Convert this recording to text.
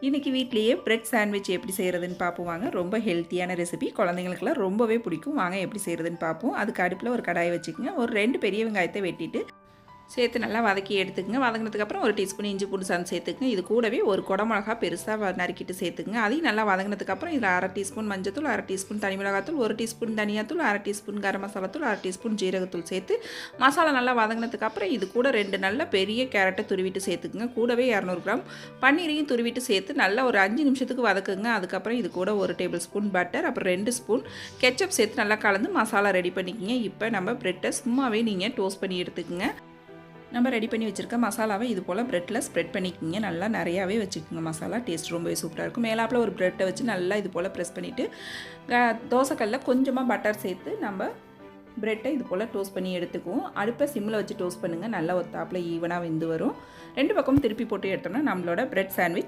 இன்றைக்கி வீட்லேயே bread sandwich எப்படி செய்கிறதுன்னு பார்ப்போம் வாங்க. ரொம்ப ஹெல்த்தியான ரெசிபி, குழந்தைங்களுக்குலாம் ரொம்பவே பிடிக்கும். வாங்க எப்படி செய்கிறதுன்னு பார்ப்போம். அதுக்கு அடுப்பில் ஒரு கடாயை வச்சுக்கோங்க. ஒரு 2 பெரிய வெங்காயத்தை வெட்டிட்டு சேர்த்து நல்லா வதக்கி எடுத்துக்கங்க. வதங்கினதுக்கப்புறம் ஒரு டீஸ்பூன் இஞ்சி பூண்டு சாந்து சேர்த்துக்குங்க. இது கூடவே ஒரு குடமிளகா பெருசாக நறுக்கிட்டு சேர்த்துக்குங்க. அதையும் நல்லா வதங்கினதுக்கப்புறம் இதில் 1/2 டீஸ்பூன் மஞ்சத்தூள், 1/2 டீஸ்பூன் தனி மிளகாத்தூள், 1 டீஸ்பூன் தனியாத்தூள், 1/2 டீஸ்பூன் கரம் மசாலாத்தூள், 1/2 டீஸ்பூன் ஜீரகத்தூள் சேர்த்து மசாலா நல்லா வதங்கினதுக்கப்புறம் இது கூட 2 நல்ல பெரிய கேரட்டை துருவிட்டு சேர்த்துக்குங்க. கூடவே 200 கிராம் பன்னீரையும் துருவிட்டு சேர்த்து நல்லா ஒரு 5 நிமிஷத்துக்கு வதக்குங்க. அதுக்கப்புறம் இது கூட 1 டேபிள் ஸ்பூன் பட்டர், அப்புறம் 2 ஸ்பூன் கெச்சப் சேர்த்து நல்லா கலந்து மசாலா ரெடி பண்ணிக்கோங்க. இப்போ நம்ம ப்ரெட்டை சும்மாவே நீங்கள் டோஸ்ட் பண்ணி எடுத்துக்கோங்க. நம்ம ரெடி பண்ணி வச்சுருக்க மசாலாவை இது போல் ப்ரெட்டில் ஸ்ப்ரெட் பண்ணிக்கோங்க. நல்லா நிறையாவே வச்சுக்கோங்க. மசாலா டேஸ்ட் ரொம்பவே சூப்பராக இருக்கும். மேலாப்பில் ஒரு ப்ரெட்டை வச்சு நல்லா இது போல் ப்ரெஸ் பண்ணிவிட்டு தோசைக்கல்லில் கொஞ்சமாக பட்டர் சேர்த்து நம்ம ப்ரெட்டை இது போல் டோஸ்ட் பண்ணி எடுத்துக்குவோம். அடுப்பை சிம்மில் வச்சு டோஸ்ட் பண்ணுங்கள். நல்லா ஒரு தாப்பில் ஈவனாக வெந்து வரும். 2 பக்கமும் திருப்பி போட்டு எடுத்தோம்னா நம்மளோட ப்ரெட் சாண்ட்விச்